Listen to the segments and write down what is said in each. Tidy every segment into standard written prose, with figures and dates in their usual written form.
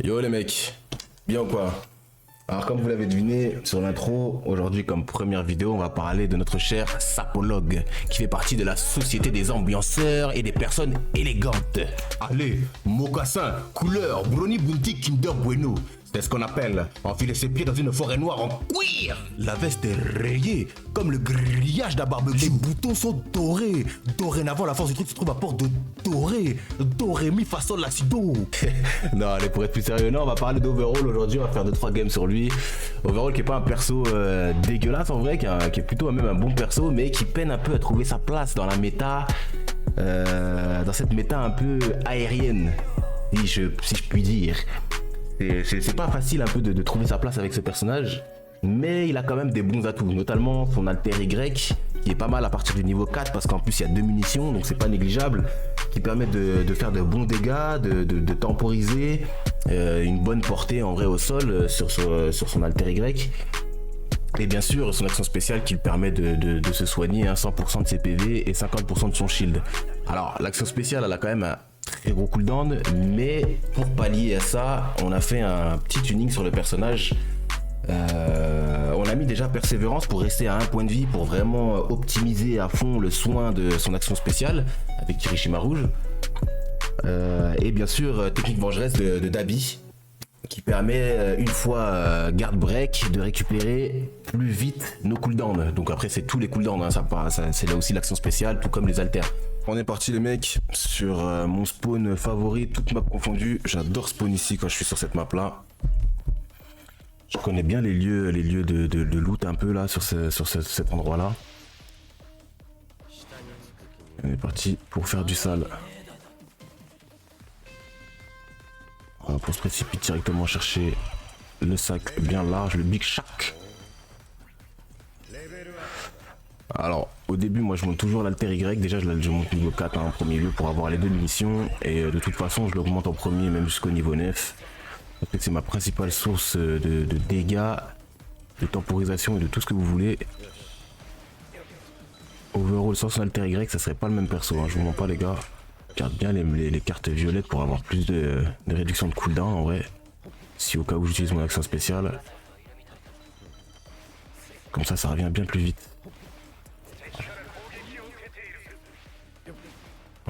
Yo les mecs, bien ou quoi? Alors comme vous l'avez deviné sur l'intro, aujourd'hui comme première vidéo, on va parler de notre cher sapologue qui fait partie de la société des ambianceurs et des personnes élégantes. Allez, mocassin, couleur, brownie bounty Kinder Bueno. C'est ce qu'on appelle enfiler ses pieds dans une forêt noire en cuir. La veste est rayée comme le grillage d'un barbecue. Les boutons sont dorés. Dorénavant, la force du truc se trouve à port de doré. Doré mi façon l'acido. Non, allez, pour être plus sérieux, non, on va parler d'Overall aujourd'hui. On va faire 2-3 games sur lui. Overall qui est pas un perso dégueulasse en vrai, qui est plutôt même un bon perso, mais qui peine un peu à trouver sa place dans la méta. Dans cette méta un peu aérienne, si je puis dire. C'est pas facile un peu de trouver sa place avec ce personnage, mais il a quand même des bons atouts, notamment son alter Y, qui est pas mal à partir du niveau 4, parce qu'en plus il y a 2 munitions, donc c'est pas négligeable, qui permet de faire de bons dégâts, de temporiser, une bonne portée en vrai au sol sur son alter Y. Et bien sûr, son action spéciale qui lui permet de se soigner à 100% de ses PV et 50% de son shield. Alors, l'action spéciale, elle a quand même un très gros cooldown, mais pour pallier à ça, on a fait un petit tuning sur le personnage. On a mis déjà persévérance pour rester à 1 point de vie, pour vraiment optimiser à fond le soin de son action spéciale avec Kirishima Rouge. Et bien sûr, technique vengeresse de Dabi, qui permet, une fois guard break, de récupérer plus vite nos cooldowns. Donc après c'est tous les cooldowns, hein, c'est là aussi l'action spéciale, tout comme les alters. On est parti les mecs sur mon spawn favori, toute map confondue. J'adore spawn ici quand je suis sur cette map là. Je connais bien les lieux de loot un peu là sur cet endroit là. On est parti pour faire du sale. On se précipite directement chercher le sac bien large, le Big Shack. Alors au début moi je monte toujours l'alter Y, déjà je monte niveau 4 en premier lieu pour avoir les 2 munitions, et de toute façon je l'augmente en premier même jusqu'au niveau 9. Parce que c'est ma principale source de dégâts, de temporisation et de tout ce que vous voulez. Overall sans son alter Y ça serait pas le même perso, hein, je vous mens pas les gars. Garde bien les cartes violettes pour avoir plus de réduction de cooldown en vrai. Si au cas où j'utilise mon action spéciale. Comme ça revient bien plus vite.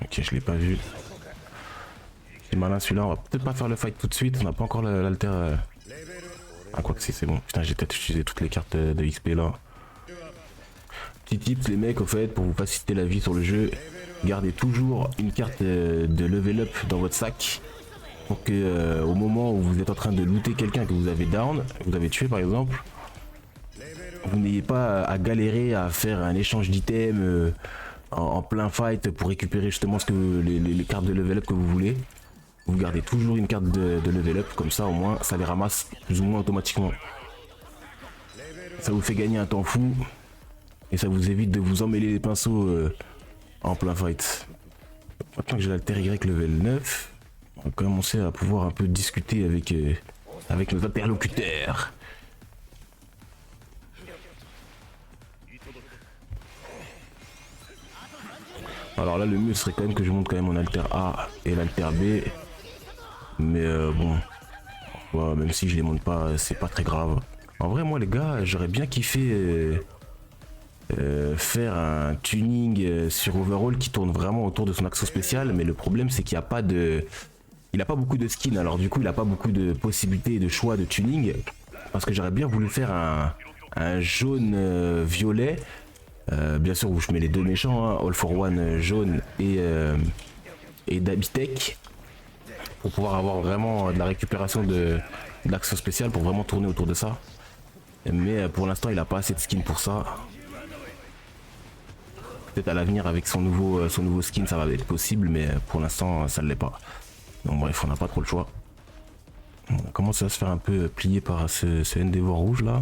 Ok, je l'ai pas vu. C'est malin celui-là, on va peut-être pas faire le fight tout de suite, on n'a pas encore l'alter. Ah quoi que c'est bon. Putain, j'ai peut-être utilisé toutes les cartes de XP là. Petit tips les mecs, au fait, pour vous faciliter la vie sur le jeu, gardez toujours une carte de level up dans votre sac, pour que au moment où vous êtes en train de looter quelqu'un que vous avez down, vous avez tué par exemple, vous n'ayez pas à galérer à faire un échange d'items en plein fight pour récupérer justement les cartes de level up que vous voulez. Vous gardez toujours une carte de level up, comme ça au moins ça les ramasse plus ou moins automatiquement. Ça vous fait gagner un temps fou et ça vous évite de vous emmêler les pinceaux en plein fight. Maintenant que j'ai l'alter Y level 9, on va commencer à pouvoir un peu discuter avec nos interlocuteurs. Alors là le mieux serait quand même que je monte quand même mon alter A et l'alter B. Mais bon, ouais, même si je les monte pas, c'est pas très grave. En vrai moi les gars, j'aurais bien kiffé faire un tuning sur Overall qui tourne vraiment autour de son action spéciale, mais le problème c'est qu'il n'y a pas de... Il a pas beaucoup de skins, alors du coup il a pas beaucoup de possibilités et de choix de tuning, parce que j'aurais bien voulu faire un jaune violet, bien sûr où je mets les 2 méchants, hein, All for One jaune et Dabitech, pour pouvoir avoir vraiment de la récupération de l'action spéciale, pour vraiment tourner autour de ça. Mais pour l'instant il a pas assez de skins pour ça. Peut-être à l'avenir avec son nouveau skin ça va être possible, mais pour l'instant ça ne l'est pas. Donc bref, on n'a pas trop le choix. On commence à se faire un peu plier par ce Endeavor rouge là.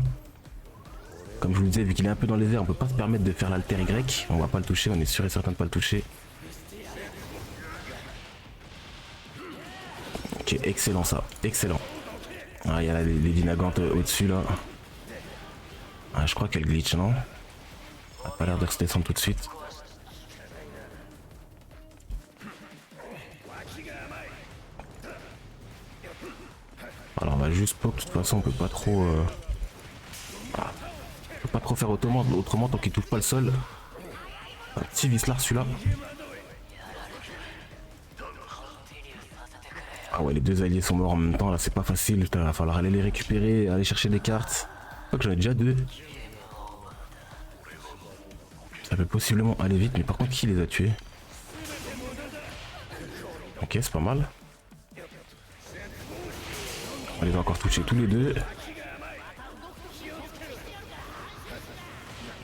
Comme je vous le disais, vu qu'il est un peu dans les airs, on peut pas se permettre de faire l'alter Y. On va pas le toucher, on est sûr et certain de pas le toucher. Ok, excellent ça, excellent. Ah, il y a les dinagantes au-dessus là. Ah, je crois qu'elle glitch, non? Elle a pas l'air de se descendre tout de suite. Alors on va juste poke, de toute façon on peut pas trop... voilà. On peut pas trop faire autrement tant qu'il touche pas le sol. Un petit Vislar celui-là. Ah ouais, les deux alliés sont morts en même temps là, c'est pas facile. Il va falloir aller les récupérer, aller chercher des cartes. Je crois que j'en ai déjà deux. Ça peut possiblement aller vite, mais par contre qui les a tués? Ok, c'est pas mal. On les a encore touchés tous les deux.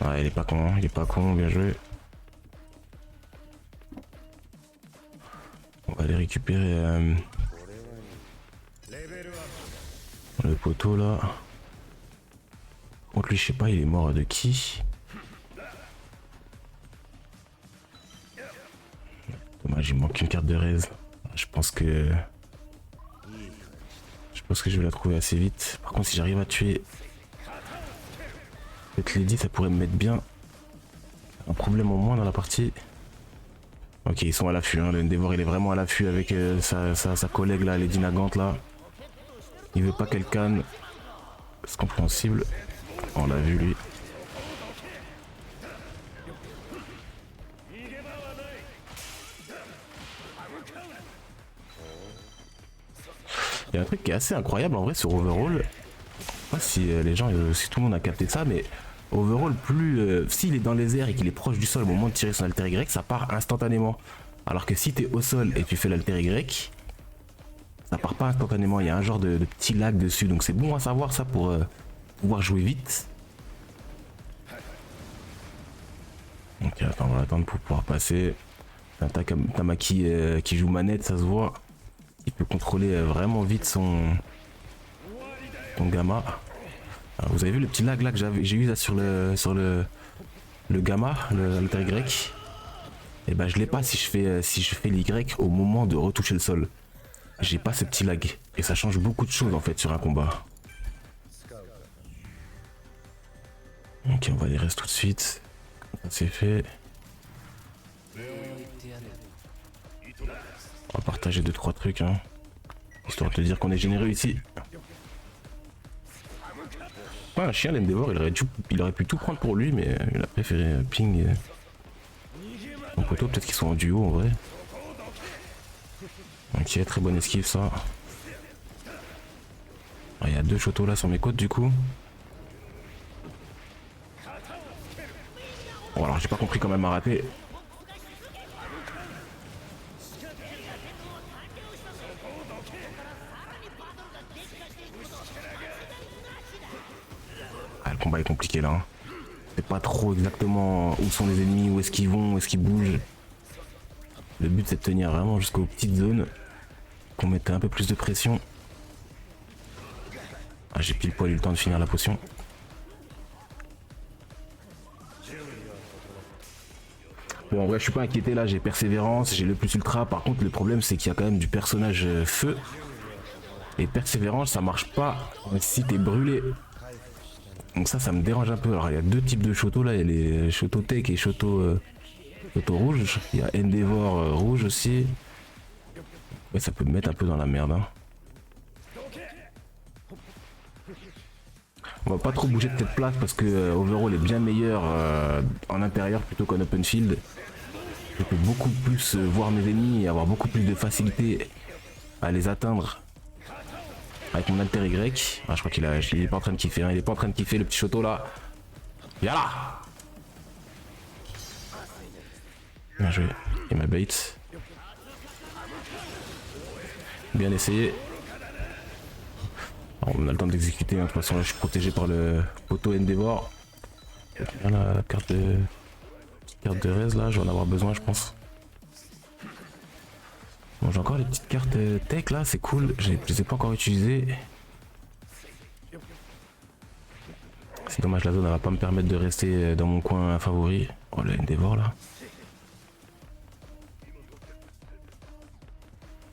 Ouais, il est pas con, il est pas con, bien joué. On va aller récupérer le poteau là. Contre lui, je sais pas, il est mort de qui? Dommage, il manque une carte de raise. Je pense que je vais la trouver assez vite. Par contre, si j'arrive à tuer cette Lady, ça pourrait me mettre bien. Un problème en moins dans la partie. Ok, ils sont à l'affût. Hein. Le Endeavor, il est vraiment à l'affût avec sa collègue là, Lady Nagant là. Il veut pas qu'elle canne. C'est compréhensible. On l'a vu lui. Il y a un truc qui est assez incroyable en vrai sur Overall. Je sais pas si les gens, si tout le monde a capté ça, mais Overall, plus s'il est dans les airs et qu'il est proche du sol au moment de tirer son alter Y, ça part instantanément. Alors que si tu es au sol et tu fais l'alter Y, ça part pas instantanément. Il y a un genre de petit lag dessus. Donc c'est bon à savoir ça pour pouvoir jouer vite. Ok, attends, on va attendre pour pouvoir passer. Tamaki qui joue manette, ça se voit. Il peut contrôler vraiment vite son gamma. Alors, vous avez vu le petit lag là que j'ai eu là sur le gamma, l'alter Y. Et ben je l'ai pas si je fais l'Y au moment de retoucher le sol. J'ai pas ce petit lag. Et ça change beaucoup de choses en fait sur un combat. Ok, on va les rester tout de suite. C'est fait. On va partager 2-3 trucs, hein. Histoire de te dire qu'on est généreux ici. Ouais, un chien, l'Endeavor, il aurait pu tout prendre pour lui, mais il a préféré ping. Mon poteau, peut-être qu'ils sont en duo en vrai. Ok, très bonne esquive ça. Il y a deux Shoto là sur mes côtes du coup. Bon alors j'ai pas compris quand même à rater. Ah, le combat est compliqué là. Hein. C'est pas trop exactement où sont les ennemis, où est-ce qu'ils vont, où est-ce qu'ils bougent. Le but c'est de tenir vraiment jusqu'aux petites zones. Qu'on mette un peu plus de pression. Ah, j'ai pile poil eu le temps de finir la potion. Bon en vrai je suis pas inquiété là, j'ai persévérance, j'ai le plus ultra. Par contre le problème c'est qu'il y a quand même du personnage feu. Et persévérance ça marche pas si t'es brûlé. Donc ça me dérange un peu. Alors il y a deux types de Shoto là, il y a les Shoto Tech et Shoto rouge. Il y a Endeavor rouge aussi. Ouais ça peut me mettre un peu dans la merde hein. On va pas trop bouger de cette place parce que Overall est bien meilleur en intérieur plutôt qu'en open field. Je peux beaucoup plus voir mes ennemis et avoir beaucoup plus de facilité à les atteindre avec mon alter Y. Ah, je crois qu'il est pas en train de kiffer, hein. Il est pas en train de kiffer le petit Shoto là. Viens là. Bien joué. Et ma bait. Bien essayé. Alors, on a le temps d'exécuter, hein. De toute façon là je suis protégé par le poteau Endeavor. La carte de raise là, je vais en avoir besoin je pense. Bon j'ai encore les petites cartes tech là, c'est cool, je les ai pas encore utilisées. C'est dommage, la zone elle va pas me permettre de rester dans mon coin favori. Oh le Endeavor là.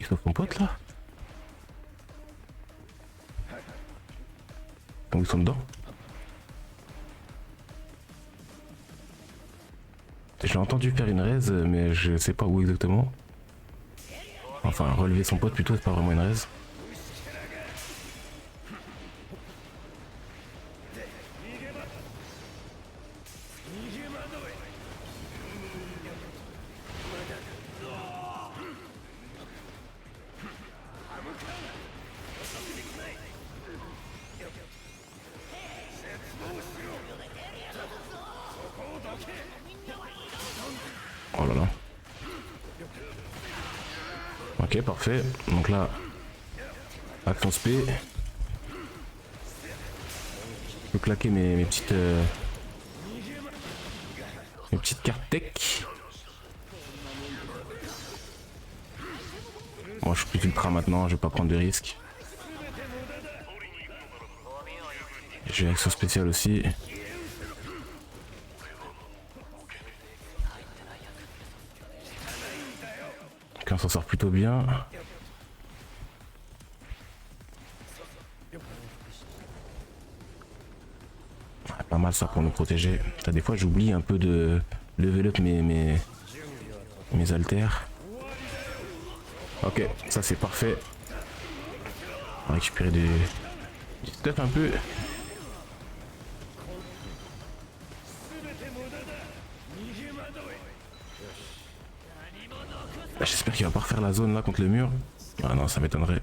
Il sauve son pote là. Donc ils sont dedans. J'ai entendu faire une raise mais je sais pas où exactement. Enfin relever son pote plutôt, c'est pas vraiment une raise. Ok, parfait. Donc là, action spé. Je peux claquer mes petites cartes tech. Moi je suis plus ultra maintenant, je vais pas prendre de risques. J'ai une action spéciale aussi. Donc on s'en sort plutôt bien. Pas mal ça pour nous protéger. Des fois j'oublie un peu de level up mes haltères. Ok, ça c'est parfait. On va récupérer du stuff un peu. J'espère qu'il va pas refaire la zone là contre le mur. Ah non, ça m'étonnerait.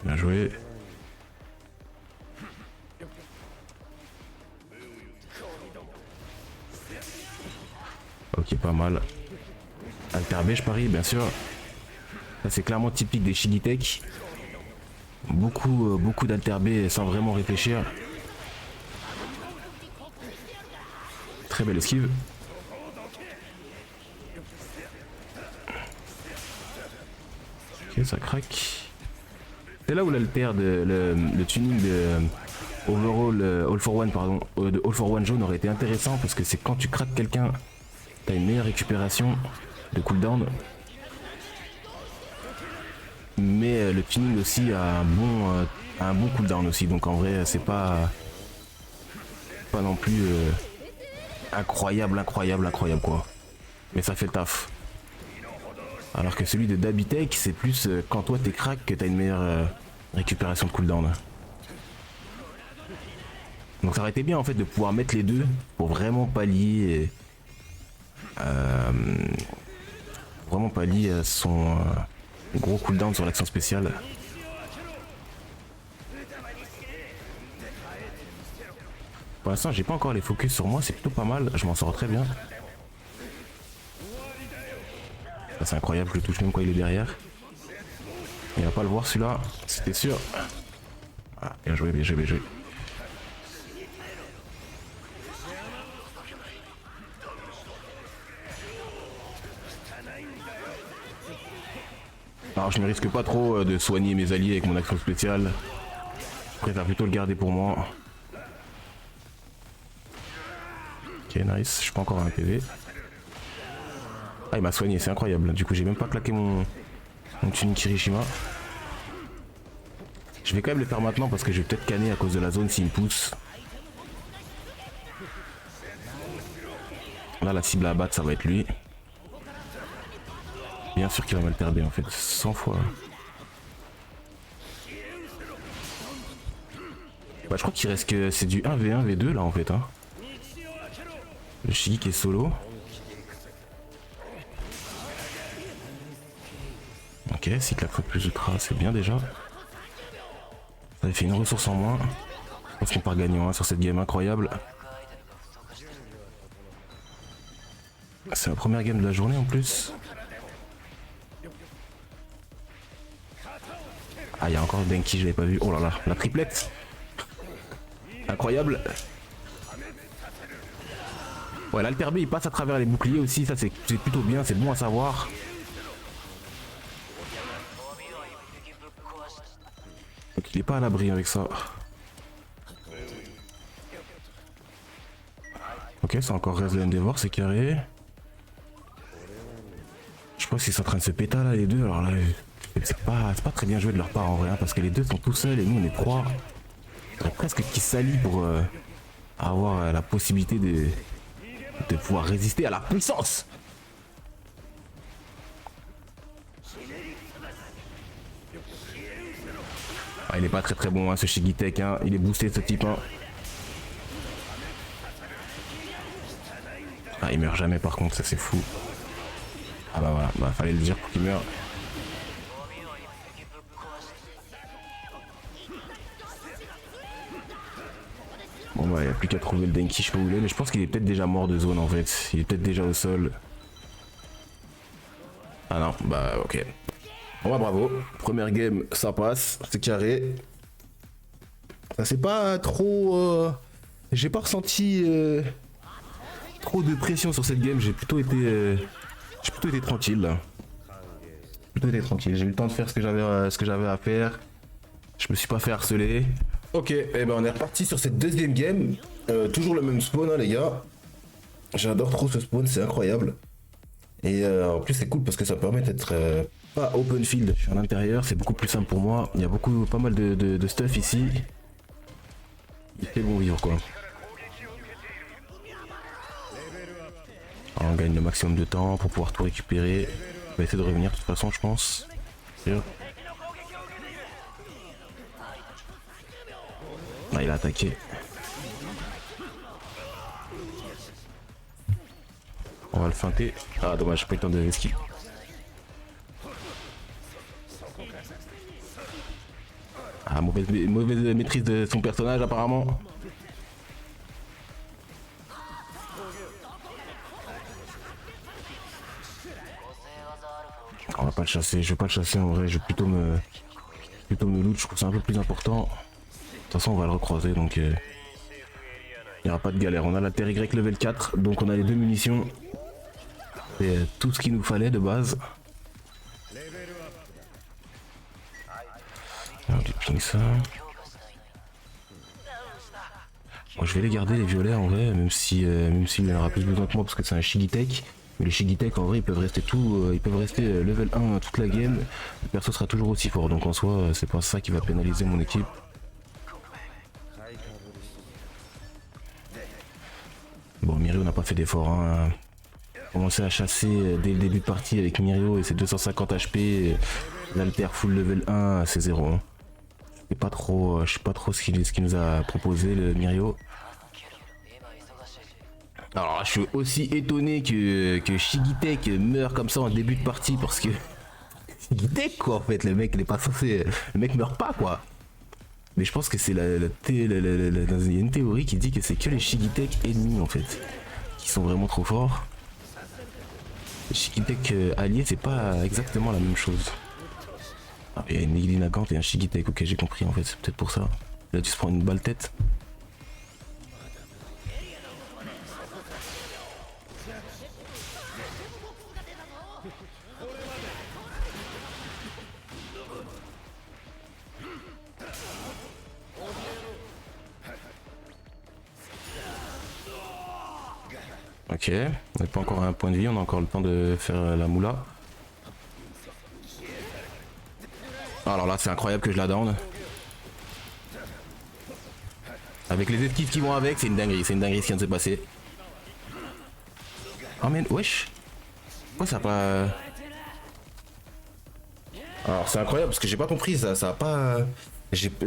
Bien joué. Ok, pas mal. Alter B, je parie, bien sûr. Ça c'est clairement typique des Shigitech. Beaucoup d'Alter B sans vraiment réfléchir. Très belle esquive. Ok, ça craque. C'est là où l'alter le tuning de overall all for one pardon, de all for one jaune aurait été intéressant parce que c'est quand tu craques quelqu'un, t'as une meilleure récupération de cooldown. Mais le tuning aussi a un bon cooldown aussi, donc en vrai c'est pas non plus incroyable quoi. Mais ça fait le taf. Alors que celui de Dabitech, c'est plus quand toi t'es crack que t'as une meilleure récupération de cooldown. Donc ça aurait été bien en fait de pouvoir mettre les deux pour vraiment pallier son gros cooldown sur l'action spéciale. Pour l'instant j'ai pas encore les focus sur moi, c'est plutôt pas mal, je m'en sors très bien. C'est incroyable, je le touche même quand il est derrière. Il va pas le voir celui-là, c'était sûr. Ah, bien joué, bien joué, bien joué. Alors je ne risque pas trop de soigner mes alliés avec mon action spéciale. Je préfère plutôt le garder pour moi. Ok, nice, je suis pas encore à un PV. Ah, il m'a soigné, c'est incroyable. Du coup, j'ai même pas claqué mon tuning Kirishima. Je vais quand même le faire maintenant parce que je vais peut-être canner à cause de la zone s'il me pousse. Là, la cible à abattre, ça va être lui. Bien sûr qu'il va m'alterber en fait, 100 fois. Bah, je crois qu'il reste que c'est du 1v1, v2 là en fait. Hein. Le Shigi qui est solo. Ok, si claque plus ultra, c'est bien déjà. Ça avait fait une ressource en moins. Je pense qu'on part gagnant hein, sur cette game incroyable. C'est la première game de la journée en plus. Ah, il y a encore Denki, je l'avais pas vu. Oh là là, la triplette. Incroyable. Ouais, l'Alter B il passe à travers les boucliers aussi, ça c'est plutôt bien, c'est bon à savoir. Donc il est pas à l'abri avec ça. Ok, c'est encore reste de Endeavor, c'est carré. Je pense qu'ils sont en train de se péter là les deux, alors là c'est pas très bien joué de leur part en vrai, hein, parce que les deux sont tout seuls et nous on est trois. Il faudrait presque qu'ils s'allient pour avoir la possibilité de pouvoir résister à la puissance. Ah, il est pas très bon hein, ce Shigitech, hein. Il est boosté ce type. Hein. Ah, il meurt jamais par contre, ça c'est fou. Ah bah voilà, bah fallait le dire pour qu'il meure. Bon bah il n'y a plus qu'à trouver le Denki, je sais pas où il est, mais je pense qu'il est peut-être déjà mort de zone en fait. Il est peut-être déjà au sol. Ah non, bah ok. Ouais, bravo. Première game, ça passe, c'est carré. Ça c'est pas trop... J'ai pas ressenti trop de pression sur cette game, j'ai plutôt été tranquille là. Plutôt été tranquille, j'ai eu le temps de faire ce que j'avais à faire. Je me suis pas fait harceler. Ok, et ben on est reparti sur cette deuxième game. Toujours le même spawn hein, les gars. J'adore trop ce spawn, c'est incroyable. Et en plus c'est cool parce que ça permet d'être pas open field. Je suis à l'intérieur, c'est beaucoup plus simple pour moi. Il y a pas mal de stuff ici. Il fait bon vivre quoi. Alors, on gagne le maximum de temps pour pouvoir tout récupérer. On va essayer de revenir de toute façon je pense. Ah, il a attaqué. On va le feinter. Ah dommage, j'ai pas eu le temps de esquive. Ah, mauvaise maîtrise de son personnage apparemment. On va pas le chasser, je vais pas le chasser en vrai, je vais plutôt me loot, je trouve que c'est un peu plus important. De toute façon on va le recroiser donc il n'y aura pas de galère. On a la terre Y level 4, donc on a les 2 munitions. C'est tout ce qu'il nous fallait de base. On ping ça. Bon, je vais les garder les violets en vrai, même s'il y en aura plus besoin que moi parce que c'est un Shigitech. Mais les Shigitech en vrai ils peuvent rester level 1 toute la game. Le perso sera toujours aussi fort donc en soi c'est pas ça qui va pénaliser mon équipe. Bon Mirio n'a pas fait d'effort hein. Commencer à chasser dès le début de partie avec Mirio et ses 250 HP, l'alter full level 1 c'est 0 hein. Je sais pas trop ce qu'il nous a proposé le Mirio. Alors je suis aussi étonné que Shigitech meurt comme ça en début de partie parce que Shigitech quoi en fait, le mec il est pas censé, le mec meurt pas quoi. Mais je pense que c'est il y a une théorie qui dit que c'est que les Shigitech ennemis en fait qui sont vraiment trop forts. Les Shigitech alliés c'est pas exactement la même chose. Ah, il y a une Iglina Gant et un Shigitech, ok j'ai compris en fait, c'est peut-être pour ça. Là tu se prends une balle tête. Ok, on n'est pas encore à un point de vie, on a encore le temps de faire la moula. Alors là c'est incroyable que je la down. Avec les esquives qui vont avec, c'est une dinguerie ce qui vient de se passer. Oh mais wesh. Pourquoi ça a pas... Alors c'est incroyable parce que j'ai pas compris, ça a pas...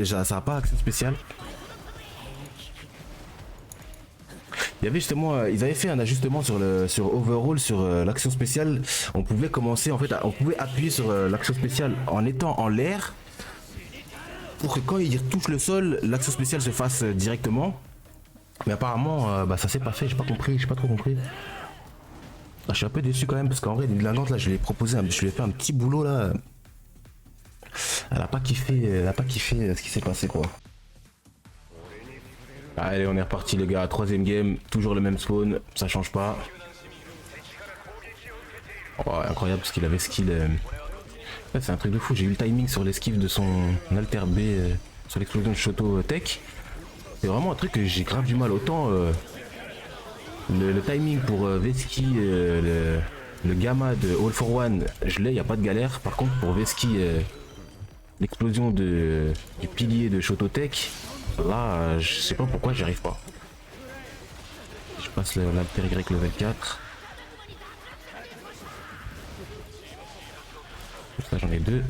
ça a pas accès spécial. Il y avait justement, ils avaient fait un ajustement sur Overall, sur l'action spéciale. On pouvait commencer en fait, on pouvait appuyer sur l'action spéciale en étant en l'air pour que quand il touche le sol, l'action spéciale se fasse directement. Mais apparemment, ça s'est pas fait. J'ai pas trop compris. Ah, je suis un peu déçu quand même parce qu'en vrai, la lente là, je lui ai fait un petit boulot là. Elle a pas kiffé ce qui s'est passé quoi. Allez on est reparti les gars, troisième game, toujours le même spawn, ça change pas. Oh, incroyable parce qu'il avait skill. Ouais, c'est un truc de fou, j'ai eu le timing sur l'esquive de son alter B sur l'explosion de Shoto Tech. C'est vraiment un truc que j'ai grave du mal, autant le timing pour Veski, le gamma de All for One, je l'ai, y a pas de galère. Par contre pour Veski, l'explosion du pilier de Shoto Tech, là, je sais pas pourquoi j'y arrive pas. Je passe l'alter Y level 4. Là j'en ai 2.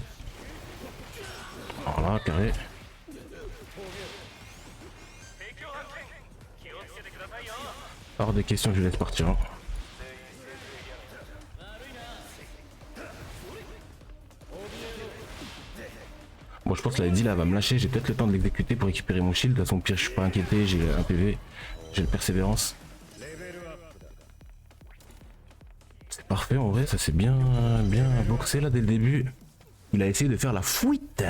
Voilà, carré. Hors de question que je laisse partir. Hein. Bon, je pense que la Eddie là va me lâcher, j'ai peut-être le temps de l'exécuter pour récupérer mon shield. De toute façon, pire, je suis pas inquiété, j'ai un PV, j'ai le persévérance. C'est parfait en vrai, ça s'est bien boxé là dès le début. Il a essayé de faire la fuite.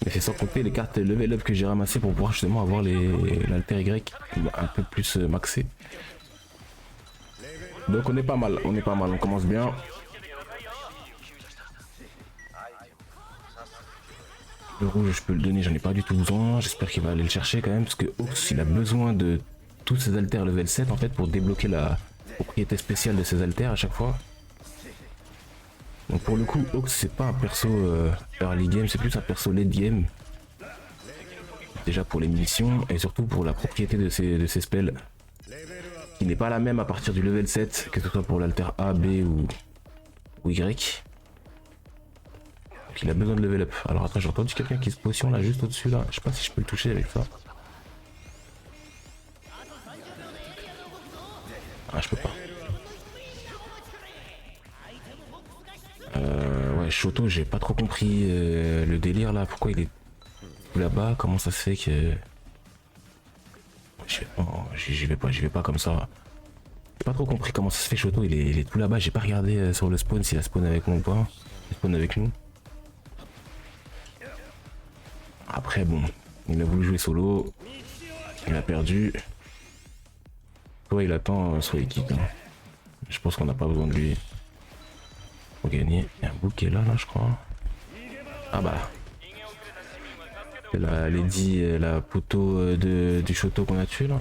Mais c'est sans compter les cartes level up que j'ai ramassées pour pouvoir justement avoir l'alter Y un peu plus maxé. Donc on est pas mal, on commence bien. Le rouge je peux le donner, j'en ai pas du tout besoin. J'espère qu'il va aller le chercher quand même parce que Ox il a besoin de tous ses alters level 7 en fait pour débloquer la propriété spéciale de ses alters à chaque fois. Donc pour le coup Ox c'est pas un perso early game, c'est plus un perso late game. Déjà pour les munitions et surtout pour la propriété de ses spells. Qui n'est pas la même à partir du level 7, que ce soit pour l'alter A, B ou Y. Donc il a besoin de level up. Alors attends, j'ai entendu quelqu'un qui se potion là, juste au-dessus là. Je sais pas si je peux le toucher avec ça. Ah, je peux pas. Ouais, Shoto, j'ai pas trop compris le délire là. Pourquoi il est tout là-bas? Comment ça se fait que... J'y vais pas comme ça. J'ai pas trop compris comment ça se fait que Shoto il est tout là-bas. J'ai pas regardé sur le spawn s'il a spawn avec moi ou pas. Il spawn avec nous. Après bon, il a voulu jouer solo. Il a perdu. Soit il attend, soit il quitte. Hein. Je pense qu'on n'a pas besoin de lui. Pour gagner. Il y a un bouquet là je crois. Ah bah. C'est la Lady, la poteau du Shoto qu'on a tué là.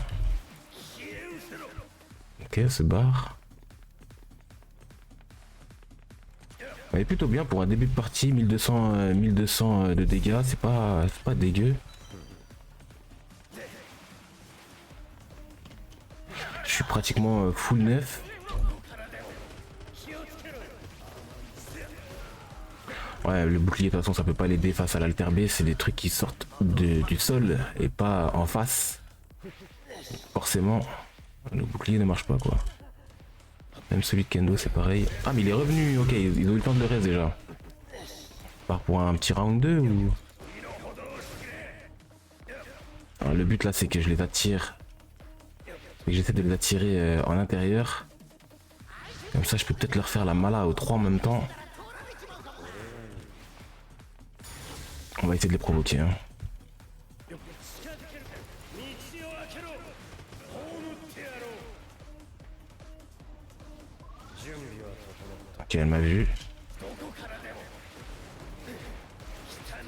Ok, se barre. Elle est plutôt bien pour un début de partie, 1200 de dégâts, c'est pas dégueu. Je suis pratiquement full neuf. Ouais, le bouclier de toute façon ça peut pas l'aider face à l'alter B, c'est des trucs qui sortent du sol et pas en face. Forcément, le bouclier ne marche pas quoi. Même celui de Kendo c'est pareil. Ah mais il est revenu, ok, ils ont eu le temps de le reste déjà. Part pour un petit round 2 ou... Alors, le but là c'est que je les attire. Et que j'essaie de les attirer en intérieur. Comme ça je peux peut-être leur faire la mala aux 3 en même temps. On va essayer de les provoquer. Hein. Ok, elle m'a vu.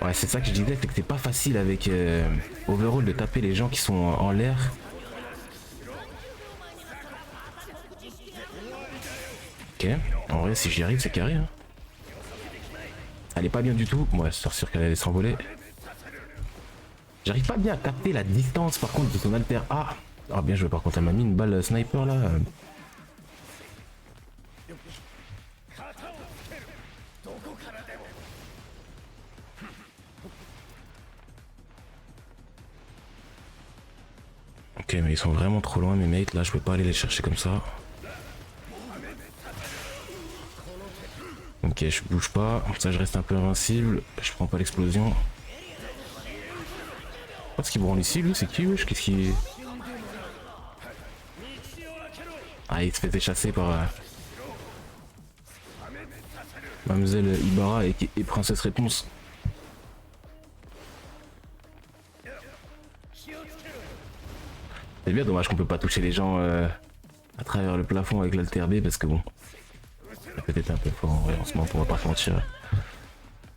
Ouais, c'est ça que je disais, c'est que c'est pas facile avec Overhaul de taper les gens qui sont en l'air. Ok, en vrai, si j'y arrive, c'est carré. Hein. Elle est pas bien du tout. Ouais, c'est sûr qu'elle allait s'envoler. J'arrive pas bien à capter la distance par contre de son alter A. Ah, bien joué, par contre, elle m'a mis une balle sniper là. Ok, mais ils sont vraiment trop loin, mes mates. Là, je peux pas aller les chercher comme ça. Ok, je bouge pas. Comme ça, je reste un peu invincible. Je prends pas l'explosion. Qu'est-ce qu'il branle ici, lui? C'est qui, wesh? Qu'est-ce qui... Ah, il se fait chasser par... Mademoiselle Ibarra et Princesse Réponse. C'est bien dommage qu'on peut pas toucher les gens à travers le plafond avec l'alter B parce que bon... Peut-être un peu fort en vrai en ce moment, on va pas se mentir.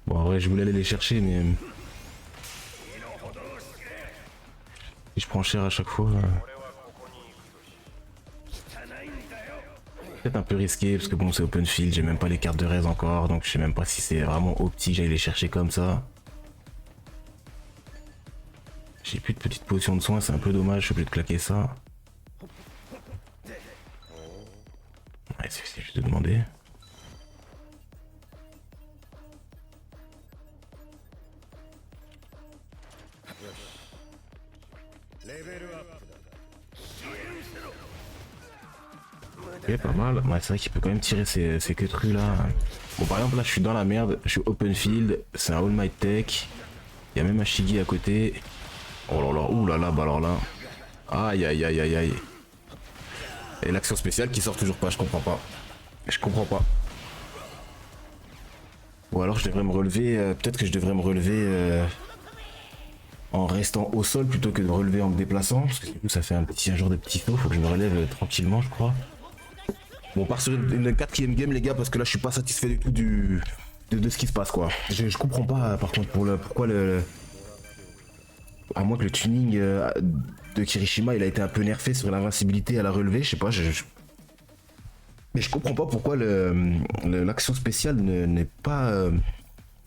Bon, en vrai, je voulais aller les chercher, mais... Si je prends cher à chaque fois... Peut-être un peu risqué, parce que bon, c'est open field, j'ai même pas les cartes de raise encore, donc je sais même pas si c'est vraiment optique, j'aille les chercher comme ça. J'ai plus de petites potions de soins, c'est un peu dommage, je suis obligé de claquer ça. Ouais, c'est juste de demander. Ok, pas mal. Ouais, c'est vrai qu'il peut quand même tirer ces queues là. Bon, par exemple, là, je suis dans la merde. Je suis open field. C'est un All Might Tech. Il y a même un Shigi à côté. Oh là là, ouh là là, bah alors là. Aïe aïe aïe aïe aïe. Et l'action spéciale qui sort toujours pas, je comprends pas. Je comprends pas. Ou alors je devrais me relever, peut-être que je devrais me relever en restant au sol plutôt que de me relever en me déplaçant. Parce que du coup ça fait un genre de petit saut, faut que je me relève tranquillement je crois. Bon on part sur une quatrième game les gars parce que là je suis pas satisfait du tout de ce qui se passe quoi. Je comprends pas par contre pourquoi à moins que le tuning de Kirishima il a été un peu nerfé sur l'invincibilité à la relevée, je sais pas, mais je comprends pas pourquoi l'action spéciale n'est pas.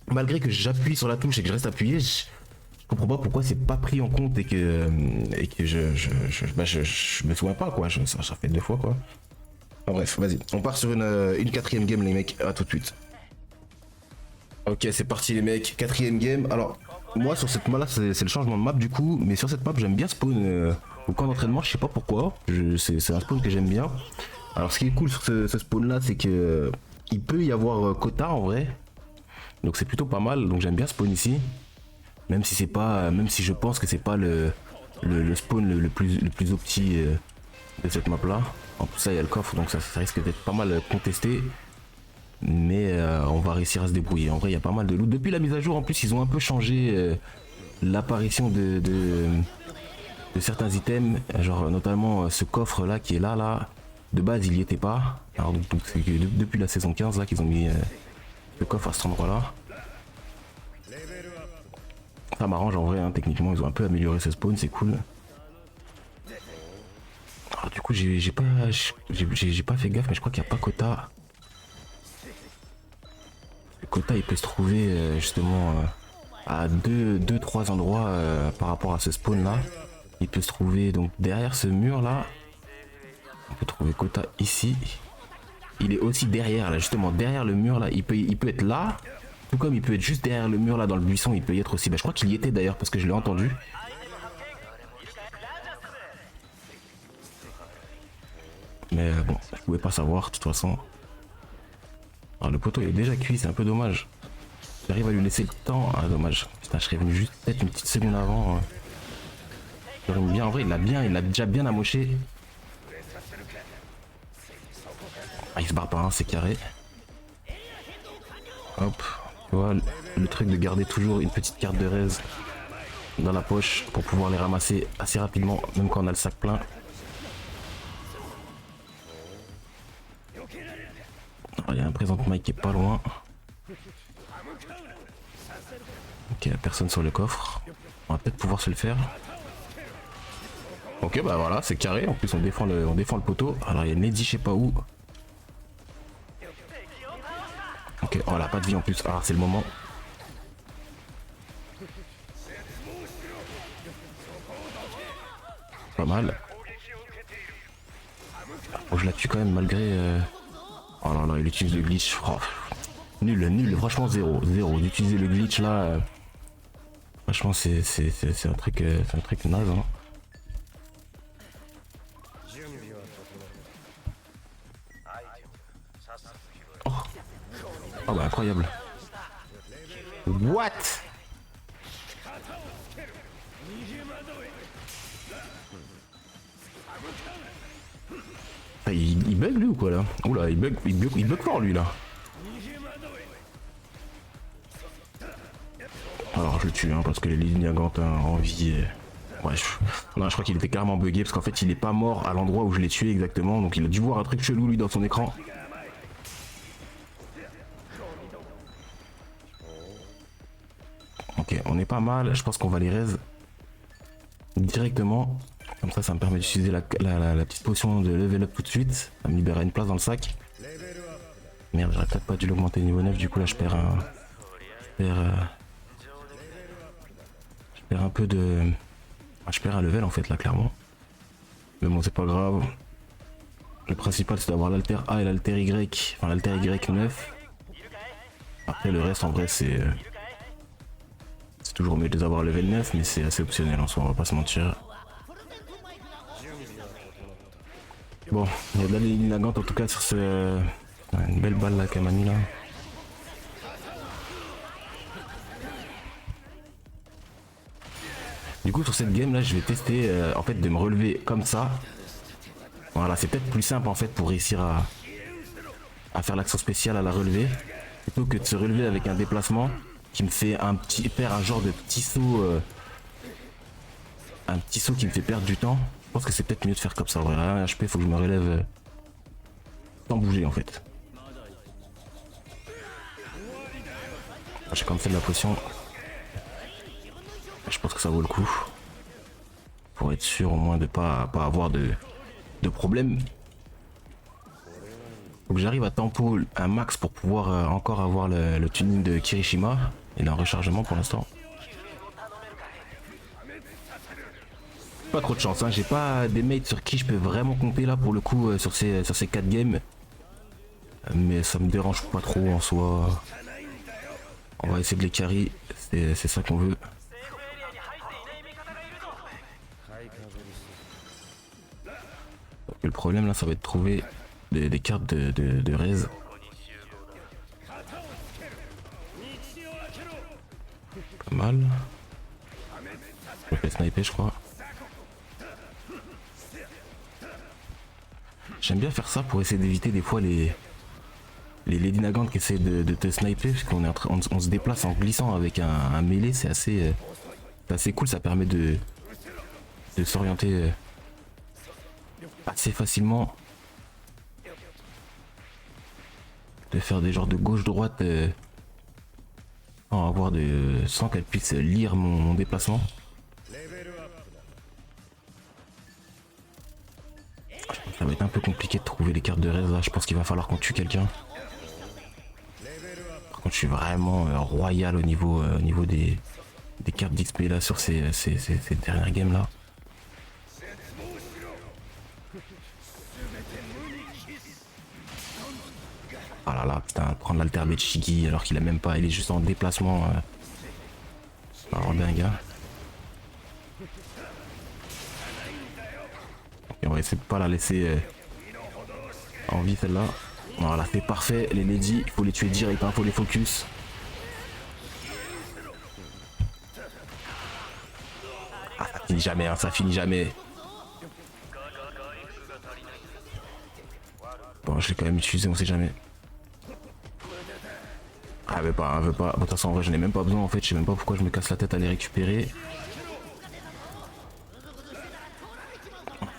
Malgré que j'appuie sur la touche et que je reste appuyé, je comprends pas pourquoi c'est pas pris en compte et que je me souviens pas quoi. Ça fait 2 fois quoi. Enfin, bref, vas-y. On part sur une quatrième game les mecs. À tout de suite. Ok, c'est parti les mecs. Quatrième game. Alors, moi sur cette map là, c'est le changement de map du coup. Mais sur cette map, j'aime bien spawn au camp d'entraînement. Je sais pas pourquoi. C'est un spawn que j'aime bien. Alors ce qui est cool sur ce spawn là c'est que il peut y avoir quota en vrai. Donc c'est plutôt pas mal. Donc j'aime bien spawn ici. Même si c'est pas. Même si je pense que c'est pas le spawn le plus opti de cette map là. En plus ça il y a le coffre donc ça risque d'être pas mal contesté. Mais on va réussir à se débrouiller. En vrai il y a pas mal de loot. Depuis la mise à jour en plus ils ont un peu changé l'apparition de certains items. Genre notamment ce coffre là qui est là. De base, il y était pas. Alors, donc c'est depuis la saison 15 là qu'ils ont mis le coffre à cet endroit là. Ça m'arrange en vrai, hein, techniquement, ils ont un peu amélioré ce spawn, c'est cool. Alors, du coup, j'ai pas fait gaffe, mais je crois qu'il n'y a pas quota. Le quota il peut se trouver justement à 2-3 endroits par rapport à ce spawn là. Il peut se trouver donc derrière ce mur là. On peut trouver quota ici. Il est aussi derrière là, justement derrière le mur là. Il peut être là. Tout comme il peut être juste derrière le mur là dans le buisson. Il peut y être aussi. Bah, je crois qu'il y était d'ailleurs parce que je l'ai entendu. Mais bon, je pouvais pas savoir de toute façon. Alors le poteau il est déjà cuit, c'est un peu dommage. J'arrive à lui laisser le temps. Ah dommage. Putain, je serais venu juste peut-être une petite seconde avant. J'aurais bien en vrai, il a déjà bien amoché. Ah, il se barre pas, hein, c'est carré. Hop, tu vois, le truc de garder toujours une petite carte de raise dans la poche pour pouvoir les ramasser assez rapidement, même quand on a le sac plein. Il y a un présent Mike qui est pas loin. Ok, personne sur le coffre. On va peut-être pouvoir se le faire. Ok, bah voilà, c'est carré. En plus, on défend le poteau. Alors, il y a Neddy, je sais pas où. Ok, oh là, pas de vie en plus. Ah, c'est le moment. Pas mal. Oh, je la tue quand même malgré... Oh là là, il utilise le glitch. Oh. Nul, franchement zéro d'utiliser le glitch là. Franchement c'est un truc naze hein. Oh. Oh bah incroyable. What? Ah, il bug lui ou quoi là? Oula, il bug fort lui là. Alors je le tue hein, parce que les lignes ont envie. Ouais, non, je crois qu'il était carrément bugué parce qu'en fait il est pas mort à l'endroit où je l'ai tué exactement. Donc il a dû voir un truc chelou lui dans son écran. Ok, on est pas mal. Je pense qu'on va les raise directement. Comme ça me permet d'utiliser la petite potion de level up tout de suite. Ça me libérera une place dans le sac. Merde, j'aurais peut-être pas dû l'augmenter niveau 9. Du coup là je perds un... Je perds un peu de... Je perds un level en fait là clairement. Mais bon c'est pas grave. Le principal c'est d'avoir l'alter A et l'alter Y. Enfin l'alter Y 9. Après le reste en vrai c'est toujours mieux de les avoir level 9 mais c'est assez optionnel en soi, on va pas se mentir. Bon, il y a de la ligne lagante en tout cas sur ce... Une belle balle là qu'elle m'a mis là. Du coup sur cette game là je vais tester en fait de me relever comme ça. Voilà, c'est peut-être plus simple en fait pour réussir à faire l'action spéciale, à la relever, plutôt que de se relever avec un déplacement qui me fait faire un genre de petit saut, un petit saut qui me fait perdre du temps. Je pense que c'est peut-être mieux de faire comme ça. Ouais, un HP, faut que je me relève sans bouger en fait. J'ai quand même fait de la potion. Je pense que ça vaut le coup. Pour être sûr au moins de pas avoir de problème. Faut que j'arrive à tempo un max pour pouvoir encore avoir le tuning de Kirishima. Il est en rechargement pour l'instant. Pas trop de chance, hein. J'ai pas des mates sur qui je peux vraiment compter là pour le coup sur ces 4 games. Mais ça me dérange pas trop en soi. On va essayer de les carry, c'est ça qu'on veut. Le problème là ça va être de trouver des cartes de raise. Pas mal. Je me fais sniper je crois. J'aime bien faire ça pour essayer d'éviter des fois les Lady Nagant qui essaient de te sniper parce qu'on on se déplace en glissant avec un mêlé, c'est assez cool, ça permet de s'orienter assez facilement, de faire des genres de gauche-droite sans qu'elle puisse lire mon déplacement. Ça va être un peu compliqué de trouver les cartes de raise là, je pense qu'il va falloir qu'on tue quelqu'un. Par contre je suis vraiment royal au niveau des cartes d'XP là sur ces dernières games là. Ah là là, putain, prendre l'alter de Shigi alors qu'il a même pas, il est juste en déplacement. Alors dingue hein. Et on va essayer de pas la laisser en vie celle-là. Voilà, c'est parfait, les ladies, il faut les tuer direct, il faut les focus. Ah, ça finit jamais, hein, ça finit jamais. Bon, je l'ai quand même utilisé, on sait jamais. Ah, elle veut pas, elle veut pas. Bon, de toute façon, en vrai, je n'ai même pas besoin en fait, je sais même pas pourquoi je me casse la tête à les récupérer.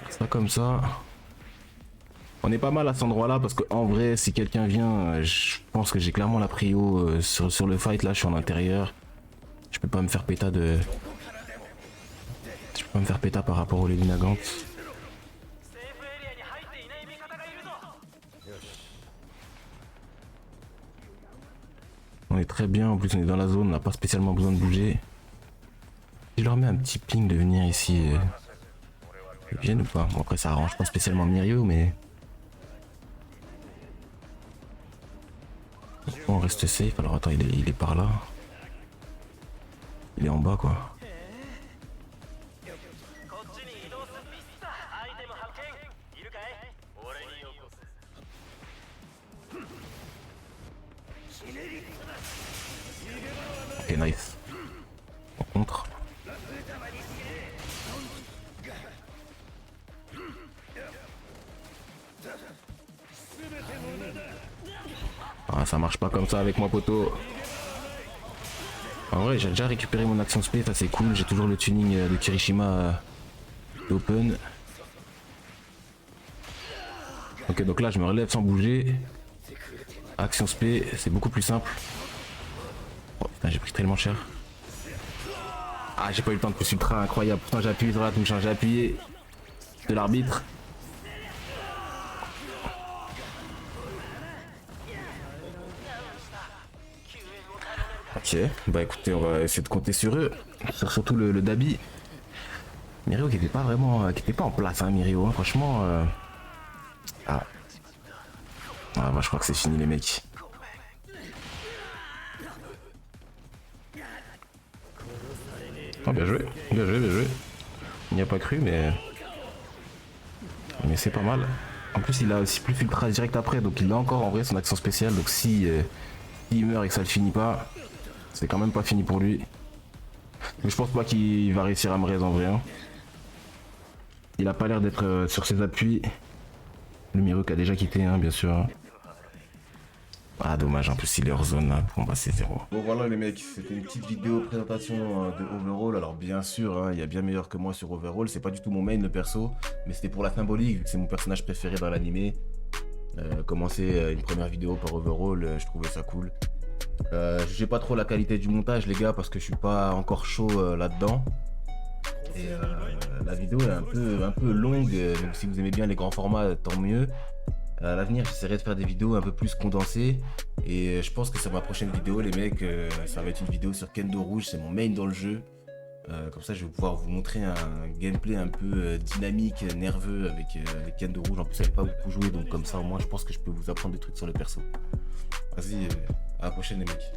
Ça comme ça. On est pas mal à cet endroit là parce que en vrai si quelqu'un vient je pense que j'ai clairement la prio sur le fight là, je suis en intérieur. Je peux pas me faire péta de... Je peux pas me faire péta par rapport aux Lady Nagant. On est très bien, en plus on est dans la zone, on n'a pas spécialement besoin de bouger. Si je leur mets un petit ping de venir ici, ils viennent ou pas? Bon après ça arrange pas spécialement Mirio mais... On reste safe, alors attends il est par là. Il est en bas quoi. Ok nice. On contre. Ah, ça marche pas comme ça avec moi poteau. En vrai j'ai déjà récupéré mon action spé, ça c'est cool, j'ai toujours le tuning de Kirishima open. Ok donc là je me relève sans bouger. Action spé, c'est beaucoup plus simple. Oh putain j'ai pris tellement cher. Ah j'ai pas eu le temps de pousse ultra, incroyable, pourtant j'ai appuyé sur la touche, hein. J'ai appuyé de l'arbitre. Ok, bah écoutez, on va essayer de compter sur eux, surtout le Dabi. Mirio qui était pas vraiment, qui était pas en place, hein, Mirio, hein, franchement. Ah, bah je crois que c'est fini les mecs. Oh, bien joué, bien joué, bien joué. Il n'y a pas cru, mais c'est pas mal. En plus, il a aussi plus ultra direct après, donc il a encore en vrai son action spéciale. Donc si il meurt et que ça le finit pas, c'est quand même pas fini pour lui. Mais je pense pas qu'il va réussir à me raise en vrai. Hein. Il a pas l'air d'être sur ses appuis. Le Mirio qui a déjà quitté, hein, bien sûr. Ah dommage, en plus il est hors zone là. Bon bah c'est 0. Bon voilà les mecs, c'était une petite vidéo présentation de Overall. Alors bien sûr, hein, il y a bien meilleur que moi sur Overall. C'est pas du tout mon main le perso, mais c'était pour la symbolique vu que c'est mon personnage préféré dans l'animé. Commencer une première vidéo par Overall, je trouvais ça cool. J'ai pas trop la qualité du montage les gars parce que je suis pas encore chaud là-dedans. Et la vidéo est un peu longue, donc si vous aimez bien les grands formats, tant mieux. À l'avenir, j'essaierai de faire des vidéos un peu plus condensées. Et je pense que sur ma prochaine vidéo, les mecs, ça va être une vidéo sur Kendo Rouge, c'est mon main dans le jeu. Comme ça, je vais pouvoir vous montrer un gameplay un peu dynamique, nerveux avec Kendo Rouge. En plus, elle n'est pas beaucoup joué, donc comme ça, au moins, je pense que je peux vous apprendre des trucs sur le perso. Vas-y, à la prochaine, les mecs.